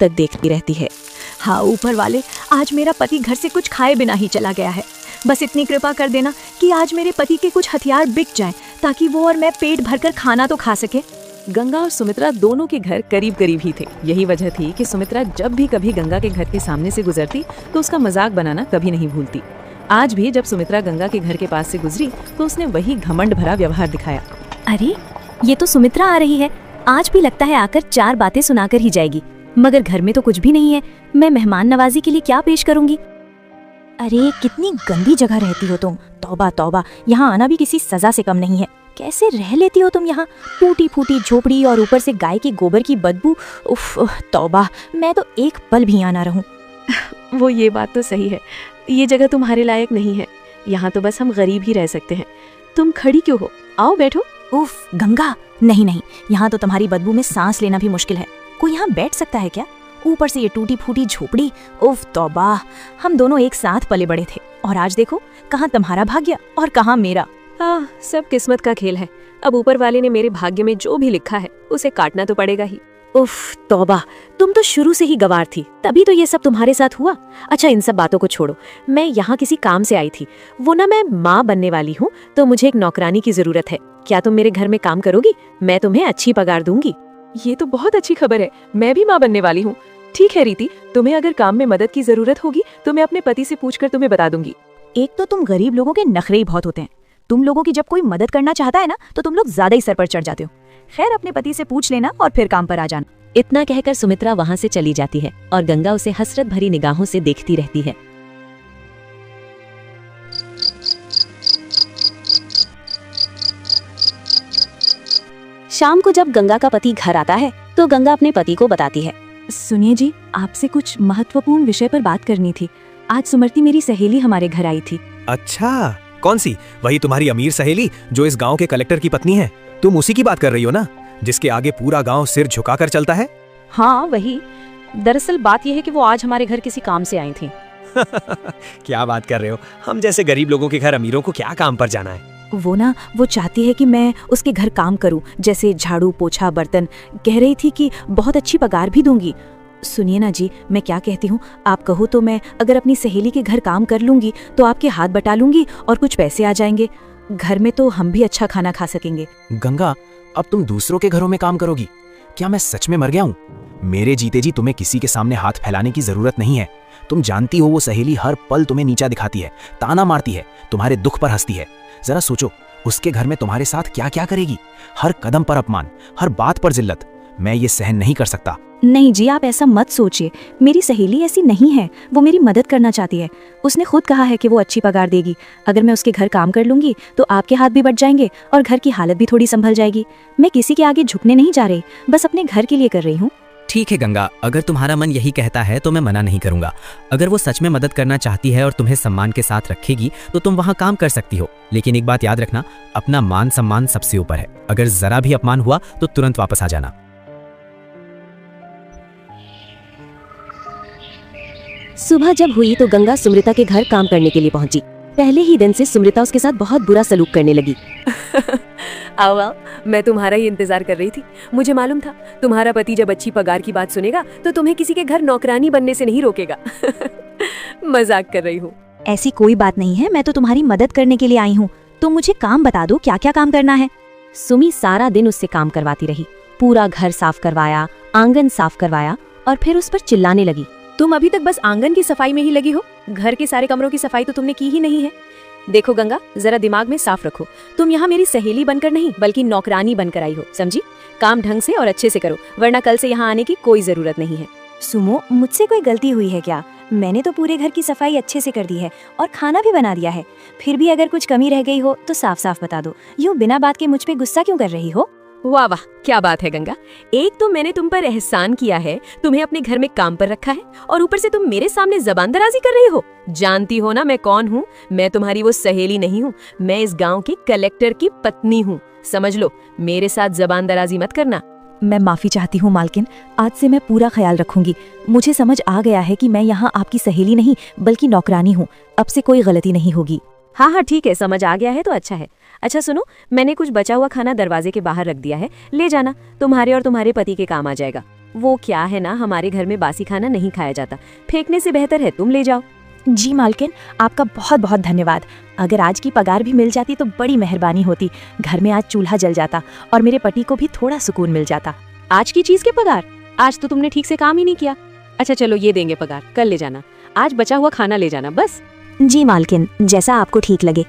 तक देखती रहती है। हाँ ऊपर वाले, आज मेरा पति घर से कुछ खाए बिना ही चला गया है। बस इतनी कृपा कर देना कि आज मेरे पति के कुछ हथियार बिक जाएं, ताकि वो और मैं पेट भरकर खाना तो खा सके। गंगा और सुमित्रा दोनों के घर करीब करीब ही थे। यही वजह थी कि सुमित्रा जब भी कभी गंगा के घर के सामने से गुजरती तो उसका मजाक बनाना कभी नहीं भूलती। आज भी जब सुमित्रा गंगा के घर के पास से गुजरी तो उसने वही घमंड भरा व्यवहार दिखाया। अरे ये तो सुमित्रा आ रही है। आज भी लगता है आकर 4 बातें सुनाकर ही जाएगी, मगर घर में तो कुछ भी नहीं है। मैं मेहमान नवाजी के लिए क्या पेश करूंगी। अरे कितनी गंदी जगह रहती हो तुम। तौबा तौबा, यहाँ आना भी किसी सजा से कम नहीं है। कैसे रह लेती हो तुम यहाँ? टूटी फूटी झोपड़ी और ऊपर से गाय की गोबर की बदबू। उफ तौबा, मैं तो एक पल भी यहाँ ना रहूं। वो ये बात तो सही है, ये जगह तुम्हारे लायक नहीं है। यहाँ तो बस हम गरीब ही रह सकते हैं। तुम खड़ी क्यों हो? आओ बैठो। उफ गंगा, नहीं नहीं, यहाँ तो तुम्हारी बदबू में सांस लेना भी मुश्किल है। कोई यहाँ बैठ सकता है क्या? ऊपर से ये टूटी फूटी झोपड़ी। उफ तौबा, हम दोनों एक साथ पले बड़े थे और आज देखो कहाँ तुम्हारा भाग्य और कहाँ मेरा। सब किस्मत का खेल है। अब ऊपर वाले ने मेरे भाग्य में जो भी लिखा है उसे काटना तो पड़ेगा ही। उफ तौबा, तुम तो शुरू से ही गवार थी, तभी तो ये सब तुम्हारे साथ हुआ। अच्छा इन सब बातों को छोड़ो, मैं यहाँ किसी काम से आई थी। वो ना मैं माँ बनने वाली हूँ, तो मुझे एक नौकरानी की जरूरत है। क्या तुम मेरे घर में काम करोगी? मैं तुम्हें अच्छी पगार दूंगी। ये तो बहुत अच्छी खबर है, मैं भी माँ बनने वाली हूँ। ठीक है रीति, तुम्हें अगर काम में मदद की जरूरत होगी तो मैं अपने पति से पूछकर तुम्हें बता दूंगी। एक तो तुम गरीब लोगों के नखरे ही बहुत होते हैं। तुम लोगों की जब कोई मदद करना चाहता है ना, तो तुम लोग ज्यादा ही सर पर चढ़ जाते हो। खैर अपने पति से पूछ लेना और फिर काम पर आ जाना। इतना कहकर सुमित्रा वहां से चली जाती है और गंगा उसे हसरत भरी निगाहों से देखती रहती है। शाम को जब गंगा का पति घर आता है तो गंगा अपने पति को बताती है, सुनिए जी, आपसे कुछ महत्वपूर्ण विषय पर बात करनी थी। आज सुमृति मेरी सहेली हमारे घर आई थी। अच्छा, कौन सी? वही तुम्हारी अमीर सहेली जो इस गांव के कलेक्टर की पत्नी है? तुम उसी की बात कर रही हो ना, जिसके आगे पूरा गांव सिर झुकाकर चलता है? हाँ वही। दरअसल बात यह है कि वो आज हमारे घर किसी काम से आई थी। क्या बात कर रहे हो? हम जैसे गरीब लोगों के घर अमीरों को क्या काम पर जाना है? वो चाहती है कि मैं उसके घर काम करूं, जैसे झाड़ू पोछा बर्तन। कह रही थी कि बहुत अच्छी पगार भी दूंगी। सुनिए ना जी, मैं क्या कहती हूँ, आप कहो तो मैं अगर अपनी सहेली के घर काम कर लूंगी तो आपके हाथ बटा लूंगी और कुछ पैसे आ जाएंगे। घर में तो हम भी अच्छा खाना खा सकेंगे। गंगा, अब तुम दूसरों के घरों में काम करोगी? क्या मैं सच में मर गया हूँ? मेरे जीते जी तुम्हें किसी के सामने हाथ फैलाने की जरूरत नहीं है। तुम जानती हो वो सहेली हर पल तुम्हें नीचा दिखाती है, ताना मारती है, तुम्हारे दुख पर हंसती है। जरा सोचो, उसके घर में तुम्हारे साथ क्या क्या करेगी। हर कदम पर अपमान, हर बात पर जिल्लत। मैं ये सहन नहीं कर सकता। नहीं जी, आप ऐसा मत सोचिए। मेरी सहेली ऐसी नहीं है, वो मेरी मदद करना चाहती है। उसने खुद कहा है कि वो अच्छी पगार देगी। अगर मैं उसके घर काम कर लूंगी तो आपके हाथ भी बट जाएंगे और घर की हालत भी थोड़ी संभल जाएगी। मैं किसी के आगे झुकने नहीं जा रही, बस अपने घर के लिए कर रही हूँ। ठीक है गंगा, अगर तुम्हारा मन यही कहता है तो मैं मना नहीं करूंगा। अगर वो सच में मदद करना चाहती है और तुम्हें सम्मान के साथ रखेगी तो तुम वहां काम कर सकती हो। लेकिन एक बात याद रखना, अपना मान सम्मान सबसे ऊपर है। अगर जरा भी अपमान हुआ तो तुरंत वापस आ जाना। सुबह जब हुई तो गंगा सुमृता के घर काम करने के लिए पहुंची। पहले ही दिन से सुमृता उसके साथ बहुत बुरा सलूक करने लगी। आओ आओ, मैं तुम्हारा ही इंतजार कर रही थी। मुझे मालूम था तुम्हारा पति जब अच्छी पगार की बात सुनेगा तो तुम्हें किसी के घर नौकरानी बनने से नहीं रोकेगा। मजाक कर रही हूँ। ऐसी कोई बात नहीं है, मैं तो तुम्हारी मदद करने के लिए आई हूँ। तुम मुझे काम बता दो, क्या क्या काम करना है। सुमी सारा दिन उससे काम करवाती रही। पूरा घर साफ करवाया, आंगन साफ करवाया और फिर उस पर चिल्लाने लगी, तुम अभी तक बस आंगन की सफाई में ही लगी हो, घर के सारे कमरों की सफाई तो तुमने की ही नहीं है। देखो गंगा, जरा दिमाग में साफ रखो, तुम यहाँ मेरी सहेली बनकर नहीं बल्कि नौकरानी बनकर आई हो, समझी? काम ढंग से और अच्छे से करो, वरना कल से यहाँ आने की कोई जरूरत नहीं है। सुमो, मुझसे कोई गलती हुई है क्या? मैंने तो पूरे घर की सफाई अच्छे से कर दी है और खाना भी बना दिया है। फिर भी अगर कुछ कमी रह गई हो तो साफ साफ बता दो। यूँ बिना बात के मुझ पे गुस्सा क्यों कर रही हो? वाह वाह, क्या बात है गंगा। एक तो मैंने तुम पर एहसान किया है, तुम्हें अपने घर में काम पर रखा है, और ऊपर से तुम मेरे सामने जबान दराजी कर रही हो। जानती हो ना मैं कौन हूँ? मैं तुम्हारी वो सहेली नहीं हूँ, मैं इस गांव के कलेक्टर की पत्नी हूँ। समझ लो, मेरे साथ जबान दराजी मत करना। मैं माफी चाहती हूँ मालकिन, आज से मैं पूरा ख्याल रखूंगी। मुझे समझ आ गया है कि मैं यहाँ आपकी सहेली नहीं बल्कि नौकरानी हूँ। अब से कोई गलती नहीं होगी। हाँ हाँ ठीक है, समझ आ गया है तो अच्छा है। अच्छा सुनो, मैंने कुछ बचा हुआ खाना दरवाजे के बाहर रख दिया है, ले जाना, तुम्हारे और तुम्हारे पति के काम आ जाएगा। वो क्या है ना, हमारे घर में बासी खाना नहीं खाया जाता, फेंकने से बेहतर है तुम ले जाओ। जी मालकिन, आपका बहुत बहुत धन्यवाद। अगर आज की पगार भी मिल जाती तो बड़ी मेहरबानी होती। घर में आज चूल्हा जल जाता और मेरे पति को भी थोड़ा सुकून मिल जाता। आज की चीज के पगार? आज तो तुमने ठीक से काम ही नहीं किया। अच्छा चलो ये देंगे पगार, कल ले जाना। आज बचा हुआ खाना ले जाना बस। जी मालकिन, जैसा आपको ठीक लगे।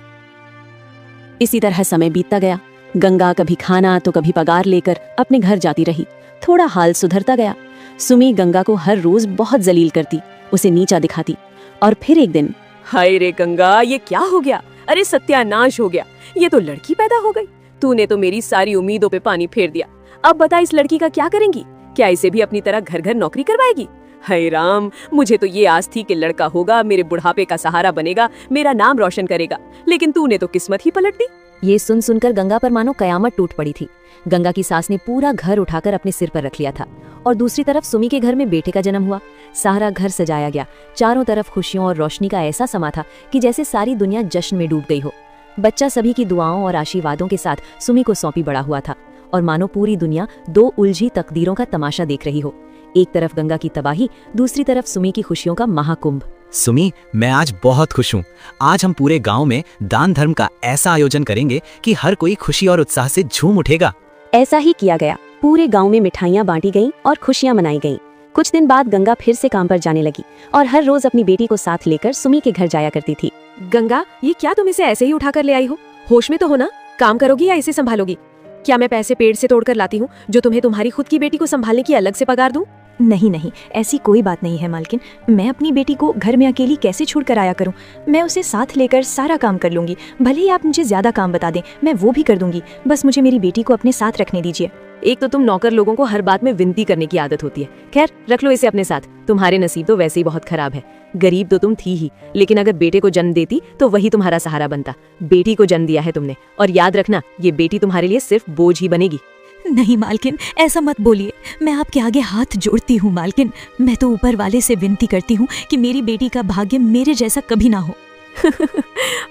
इसी तरह समय बीतता गया। गंगा कभी खाना तो कभी पगार लेकर अपने घर जाती रही। थोड़ा हाल सुधरता गया। सुमी गंगा को हर रोज बहुत जलील करती, उसे नीचा दिखाती। और फिर एक दिन, हाय रे गंगा, ये क्या हो गया? अरे सत्यानाश हो गया, ये तो लड़की पैदा हो गई। तूने तो मेरी सारी उम्मीदों पे पानी फेर दिया। अब बता इस लड़की का क्या करेंगी? क्या इसे भी अपनी तरह घर घर नौकरी करवाएगी? हाय राम, मुझे तो ये आस थी कि लड़का होगा, मेरे बुढ़ापे का सहारा बनेगा, मेरा नाम रोशन करेगा, लेकिन तूने तो किस्मत ही पलट दी। ये सुन सुनकर गंगा पर मानो कयामत टूट पड़ी थी। गंगा की सास ने पूरा घर उठाकर अपने सिर पर रख लिया था। और दूसरी तरफ सुमी के घर में बेटे का जन्म हुआ। सारा घर सजाया गया। चारों तरफ खुशियों और रोशनी का ऐसा समा था कि जैसे सारी दुनिया जश्न में डूब गई हो। बच्चा सभी की दुआओं और आशीर्वादों के साथ सुमी को सौंपी बड़ा हुआ था और मानो पूरी दुनिया दो उलझी तकदीरों का तमाशा देख रही हो। एक तरफ गंगा की तबाही, दूसरी तरफ सुमी की खुशियों का महाकुंभ। सुमी, मैं आज बहुत खुश हूँ। आज हम पूरे गांव में दान धर्म का ऐसा आयोजन करेंगे कि हर कोई खुशी और उत्साह से झूम उठेगा। ऐसा ही किया गया। पूरे गांव में मिठाइयां बांटी गईं और खुशियां मनाई गईं। कुछ दिन बाद गंगा फिर से काम पर जाने लगी और हर रोज अपनी बेटी को साथ लेकर सुमी के घर जाया करती थी। गंगा, ये क्या तुम इसे ऐसे ही उठाकर ले आई हो? होश में तो हो ना? काम करोगी या इसे संभालोगी? क्या मैं पैसे पेड़ से तोड़कर लाती हूँ जो तुम्हें तुम्हारी खुद की बेटी को संभालने की अलग से पगार दूं? नहीं नहीं, ऐसी कोई बात नहीं है मालकिन। मैं अपनी बेटी को घर में अकेली कैसे छोड़ कर आया करूं? मैं उसे साथ लेकर सारा काम कर लूंगी। भले ही आप मुझे ज्यादा काम बता दें, मैं वो भी कर दूंगी। बस मुझे मेरी बेटी को अपने साथ रखने दीजिए। एक तो तुम नौकर लोगों को हर बात में विनती करने की आदत होती है। खैर, रख लो इसे अपने साथ। तुम्हारे नसीब तो वैसे ही बहुत खराब है। गरीब तो तुम थी ही, लेकिन अगर बेटे को जन्म देती तो वही तुम्हारा सहारा बनता। बेटी को जन्म दिया है तुमने, और याद रखना, ये बेटी तुम्हारे लिए सिर्फ बोझ ही बनेगी। नहीं मालकिन, ऐसा मत बोलिए। मैं आपके आगे हाथ जोड़ती हूँ मालकिन। मैं तो ऊपर वाले से विनती करती हूँ कि मेरी बेटी का भाग्य मेरे जैसा कभी ना हो।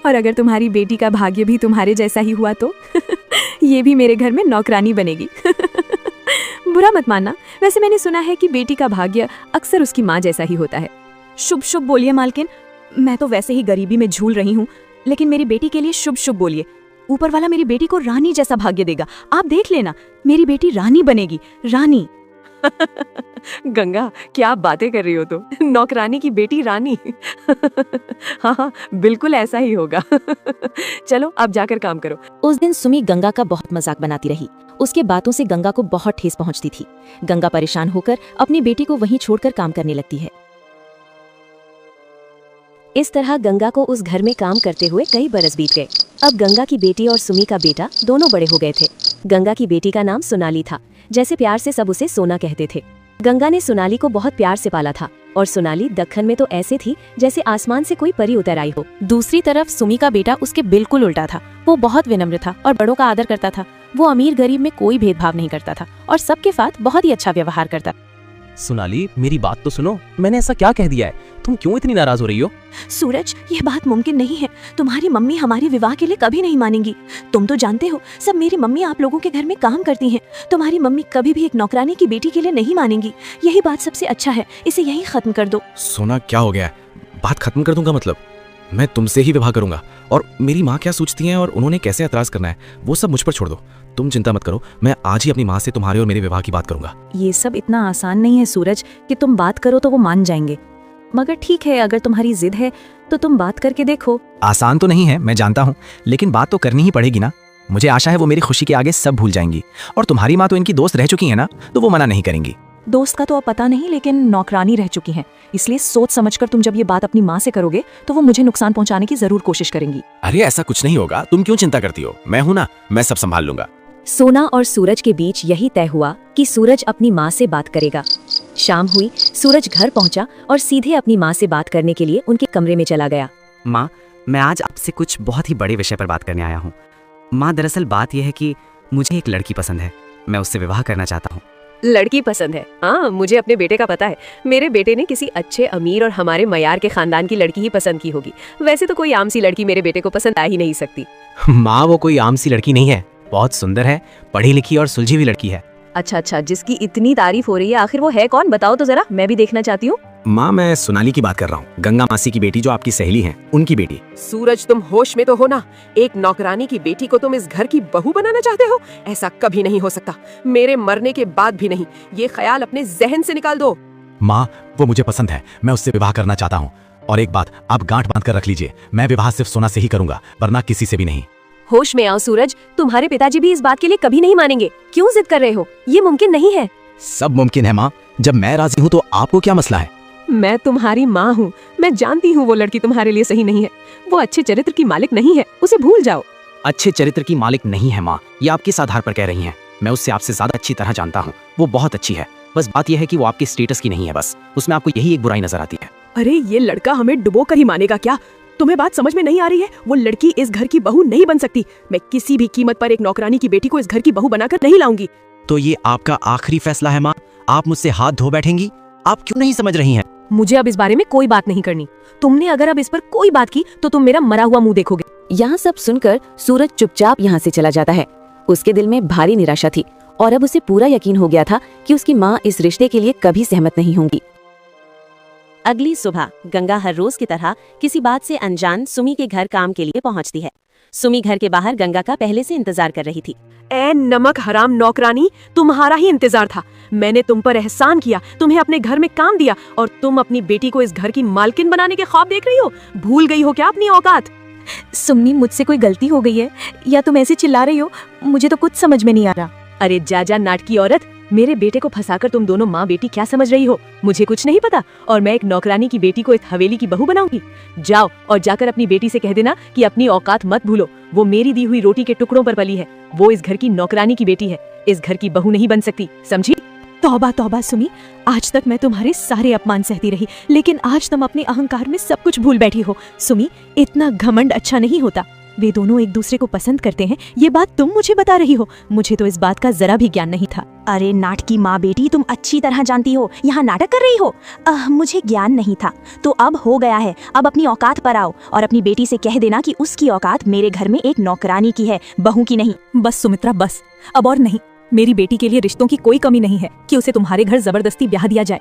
और अगर तुम्हारी बेटी का भाग्य भी तुम्हारे जैसा ही हुआ तो ये भी मेरे घर में नौकरानी बनेगी। बुरा मत मानना, वैसे मैंने सुना है कि बेटी का भाग्य अक्सर उसकी माँ जैसा ही होता है। शुभ शुभ बोलिए मालकिन। मैं तो वैसे ही गरीबी में झूल रही हूँ, लेकिन मेरी बेटी के लिए शुभ शुभ बोलिए। ऊपर वाला मेरी बेटी को रानी जैसा भाग्य देगा। आप देख लेना, मेरी बेटी रानी बनेगी, रानी। गंगा, क्या बातें कर रही हो तुम? नौकरानी की बेटी रानी। हाँ हाँ, बिल्कुल ऐसा ही होगा। चलो अब जाकर काम करो। उस दिन सुमी गंगा का बहुत मजाक बनाती रही। उसके बातों से गंगा को बहुत ठेस पहुंचती थी। गंगा परेशान होकर अपनी बेटी को वहीं छोड़कर काम करने लगती है। इस तरह गंगा को उस घर में काम करते हुए कई बरस बीत गए। अब गंगा की बेटी और सुमी का बेटा दोनों बड़े हो गए थे। गंगा की बेटी का नाम सोनाली था, जैसे प्यार से सब उसे सोना कहते थे। गंगा ने सोनाली को बहुत प्यार से पाला था और सोनाली दक्खन में तो ऐसे थी जैसे आसमान से कोई परी उतर आई हो। दूसरी तरफ सुमी का बेटा उसके बिल्कुल उल्टा था। वो बहुत विनम्र था और बड़ों का आदर करता था। वो अमीर गरीब में कोई भेदभाव नहीं करता था और सबके साथ बहुत ही अच्छा व्यवहार करता। सोनाली, मेरी बात तो सुनो। मैंने ऐसा क्या कह दिया है? तुम क्यों इतनी नाराज हो रही हो? सूरज, ये बात मुमकिन नहीं है। तुम्हारी मम्मी हमारे विवाह के लिए कभी नहीं मानेंगी। तुम तो जानते हो, सब मेरी मम्मी आप लोगों के घर में काम करती हैं। तुम्हारी मम्मी कभी भी एक नौकरानी की बेटी के लिए नहीं मानेंगी। यही बात सबसे अच्छा है, इसे यही खत्म कर दो। सोना, क्या हो गया है? बात खत्म कर दूंगा मतलब? मैं तुमसे ही विवाह करूंगा, और मेरी माँ क्या सोचती हैं और उन्होंने कैसे एतराज करना है वो सब मुझ पर छोड़ दो। तुम चिंता मत करो, मैं आज ही अपनी माँ से तुम्हारे और मेरे विवाह की बात करूंगा। ये सब इतना आसान नहीं है सूरज कि तुम बात करो तो वो मान जाएंगे। मगर ठीक है, अगर तुम्हारी जिद है तो तुम बात करके देखो। आसान तो नहीं है, मैं जानता हूँ, लेकिन बात तो करनी ही पड़ेगी ना। मुझे आशा है वो मेरी खुशी के आगे सब भूल जाएंगी। और तुम्हारी माँ तो इनकी दोस्त रह चुकी है ना, तो वो मना नहीं करेंगी। दोस्त का तो अब पता नहीं, लेकिन नौकरानी रह चुकी हैं। इसलिए सोच समझकर तुम जब ये बात अपनी माँ से करोगे तो वो मुझे नुकसान पहुंचाने की जरूर कोशिश करेंगी। अरे ऐसा कुछ नहीं होगा, तुम क्यों चिंता करती हो? मैं हूं ना, मैं सब संभाल लूंगा। सोना और सूरज के बीच यही तय हुआ कि सूरज अपनी माँ से बात करेगा। शाम हुई, सूरज घर पहुंचा और सीधे अपनी माँ से बात करने के लिए उनके कमरे में चला गया। माँ, मैं आज आपसे कुछ बहुत ही बड़े विषय पर बात करने आया हूँ। माँ, दरअसल बात यह है कि मुझे एक लड़की पसंद है। मैं उससे विवाह करना चाहता हूँ। लड़की पसंद है? हाँ, मुझे अपने बेटे का पता है। मेरे बेटे ने किसी अच्छे, अमीर और हमारे मयार के खानदान की लड़की ही पसंद की होगी। वैसे तो कोई आम सी लड़की मेरे बेटे को पसंद आ ही नहीं सकती। माँ, वो कोई आम सी लड़की नहीं है, बहुत सुंदर है, पढ़ी लिखी और सुलझी हुई लड़की है। अच्छा, जिसकी इतनी तारीफ हो रही है, आखिर वो है कौन? बताओ तो जरा, मैं भी देखना चाहती हूँ। माँ, मैं सोनाली की बात कर रहा हूँ, गंगा मासी की बेटी जो आपकी सहेली हैं, उनकी बेटी। सूरज, तुम होश में तो हो ना? एक नौकरानी की बेटी को तुम इस घर की बहू बनाना चाहते हो? ऐसा कभी नहीं हो सकता, मेरे मरने के बाद भी नहीं। ये ख्याल अपने जहन से निकाल दो। माँ, वो मुझे पसंद है, मैं उससे विवाह करना चाहता हूँ। और एक बात आप गांठ बांध कर रख लीजिए, मैं विवाह सिर्फ सोना से ही करूंगा, वरना किसी से भी नहीं। होश में आओ सूरज, तुम्हारे पिताजी भी इस बात के लिए कभी नहीं मानेंगे। क्यों जिद कर रहे हो? ये मुमकिन नहीं है। सब मुमकिन है माँ, जब मैं राजी हूँ तो आपको क्या मसला है? मैं तुम्हारी माँ हूँ, मैं जानती हूँ वो लड़की तुम्हारे लिए सही नहीं है। वो अच्छे चरित्र की मालिक नहीं है, उसे भूल जाओ। अच्छे चरित्र की मालिक नहीं है माँ, ये आप किस आधार पर कह रही हैं? मैं उससे आपसे ज्यादा अच्छी तरह जानता हूँ, वो बहुत अच्छी है। बस बात यह है कि वो आपके स्टेटस की नहीं है, बस उसमें आपको यही एक बुराई नजर आती है। अरे ये लड़का हमें डुबो कर ही मानेगा क्या? तुम्हें बात समझ में नहीं आ रही है? वो लड़की इस घर की बहू नहीं बन सकती। मैं किसी भी कीमत पर एक नौकरानी की बेटी को इस घर की बहू बनाकर नहीं लाऊंगी। तो ये आपका आखिरी फैसला है माँ? आप मुझसे हाथ धो बैठेंगी? आप क्यों नहीं समझ रही हैं? मुझे अब इस बारे में कोई बात नहीं करनी। तुमने अगर अब इस पर कोई बात की तो तुम मेरा मरा हुआ मुंह देखोगे। यहाँ सब सुनकर सूरज चुपचाप यहाँ से चला जाता है। उसके दिल में भारी निराशा थी और अब उसे पूरा यकीन हो गया था कि उसकी माँ इस रिश्ते के लिए कभी सहमत नहीं होंगी। अगली सुबह गंगा हर रोज की तरह किसी बात से अनजान सुमी के घर काम के लिए पहुंचती है। सुमी घर के बाहर गंगा का पहले से इंतजार कर रही थी। ए नमक हराम नौकरानी, तुम्हारा ही इंतजार था। मैंने तुम पर एहसान किया, तुम्हें अपने घर में काम दिया, और तुम अपनी बेटी को इस घर की मालकिन बनाने के ख्वाब देख रही हो? भूल गई हो क्या अपनी औकात? सुमनी, मुझसे कोई गलती हो गई है या तुम ऐसे चिल्ला रही हो? मुझे तो कुछ समझ में नहीं आ रहा। अरे जा नाटकी औरत, मेरे बेटे को फंसाकर तुम दोनों माँ बेटी क्या समझ रही हो? मुझे कुछ नहीं पता, और मैं एक नौकरानी की बेटी को इस हवेली की बहू बनाऊंगी? जाओ और जाकर अपनी बेटी से कह देना कि अपनी औकात मत भूलो। वो मेरी दी हुई रोटी के टुकड़ों पर पली है। वो इस घर की नौकरानी की बेटी है, इस घर की बहू नहीं बन सकती, समझी? तौबा तौबा सुमी, आज तक मैं तुम्हारे सारे अपमान सहती रही, लेकिन आज तुम अपने अहंकार में सब कुछ भूल बैठी हो। सुमी, इतना घमंड अच्छा नहीं होता। वे दोनों एक दूसरे को पसंद करते हैं, ये बात तुम मुझे बता रही हो। मुझे तो इस बात का जरा भी ज्ञान नहीं था। अरे नाटकी माँ बेटी, तुम अच्छी तरह जानती हो, यहाँ नाटक कर रही हो। मुझे ज्ञान नहीं था तो अब हो गया है। अब अपनी औकात पर आओ और अपनी बेटी से कह देना कि उसकी औकात मेरे घर में एक नौकरानी की है, बहू की नहीं। बस सुमित्रा, बस, अब और नहीं। मेरी बेटी के लिए रिश्तों की कोई कमी नहीं है कि उसे तुम्हारे घर जबरदस्ती ब्याह दिया जाए।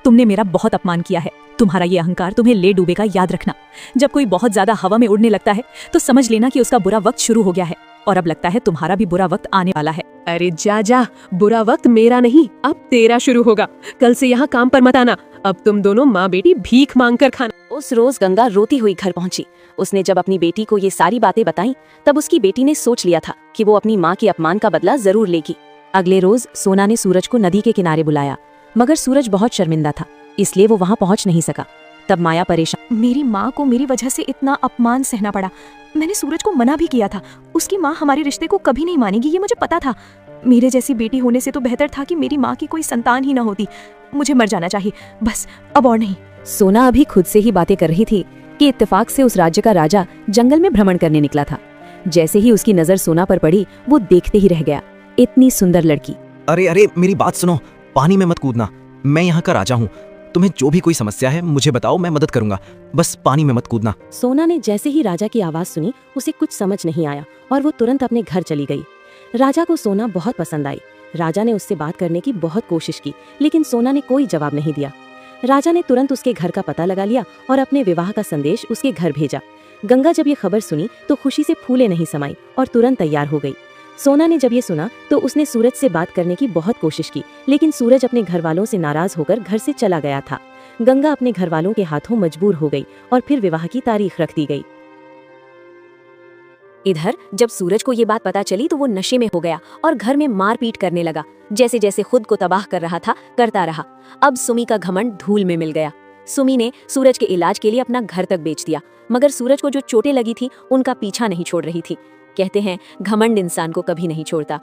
तुमने मेरा बहुत अपमान किया है। तुम्हारा ये अहंकार तुम्हें ले डूबेगा, याद रखना। जब कोई बहुत ज्यादा हवा में उड़ने लगता है तो समझ लेना कि उसका बुरा वक्त शुरू हो गया है, और अब लगता है तुम्हारा भी बुरा वक्त आने वाला है। अरे जा, बुरा वक्त मेरा नहीं, अब तेरा शुरू होगा। कल से यहाँ काम पर मत आना। अब तुम दोनों माँ बेटी भीख मांग कर खाना। उस रोज गंगा रोती हुई घर पहुंची। उसने जब अपनी बेटी को ये सारी बातें बताईं, तब उसकी बेटी ने सोच लिया था कि वो अपनी माँ के अपमान का बदला जरूर लेगी। अगले रोज सोना ने सूरज को नदी के किनारे बुलाया, मगर सूरज बहुत शर्मिंदा था, इसलिए वो वहाँ पहुँच नहीं सका। तब माया परेशान। मेरी माँ को मेरी वजह से इतना अपमान सहना पड़ा। मैंने सूरज को मना भी किया था। उसकी माँ हमारे रिश्ते को कभी नहीं मानेगी, ये मुझे पता था। मेरे जैसी बेटी होने से तो बेहतर था कि मेरी माँ की कोई संतान ही न होती। मुझे मर जाना चाहिए, बस, अब और नहीं। सोना अभी खुद से ही बातें कर रही थी कि इत्तेफाक से उस राज्य का राजा जंगल में भ्रमण करने निकला था। जैसे ही उसकी नजर सोना पर पड़ी, वो देखते ही रह गया। इतनी सुंदर लड़की। अरे मेरी बात सुनो, पानी में मत कूदना। मैं यहाँ का राजा हूँ, तुम्हें जो भी कोई समस्या है मुझे बताओ, मैं मदद करूंगा, बस पानी में मत कूदना। सोना ने जैसे ही राजा की आवाज सुनी, उसे कुछ समझ नहीं आया और वो तुरंत अपने घर चली गई। राजा को सोना बहुत पसंद आई। राजा ने उससे बात करने की बहुत कोशिश की, लेकिन सोना ने कोई जवाब नहीं दिया। राजा ने तुरंत उसके घर का पता लगा लिया और अपने विवाह का संदेश उसके घर भेजा। गंगा जब ये खबर सुनी तो खुशी से फूले नहीं समाई और तुरंत तैयार हो गई। सोना ने जब ये सुना तो उसने सूरज से बात करने की बहुत कोशिश की, लेकिन सूरज अपने घर वालों से नाराज होकर घर से चला गया था। गंगा अपने घर वालों के हाथों मजबूर हो गई और फिर विवाह की तारीख रख दी गई। इधर जब सूरज को ये बात पता चली तो वो नशे में हो गया और घर में मारपीट करने लगा। जैसे जैसे खुद को तबाह कर रहा था करता रहा। अब सुमी का घमंड धूल में मिल गया। सुमी ने सूरज के इलाज के लिए अपना घर तक बेच दिया, मगर सूरज को जो चोटें लगी थी उनका पीछा नहीं छोड़ रही थी। कहते हैं घमंड इंसान को कभी नहीं छोड़ता।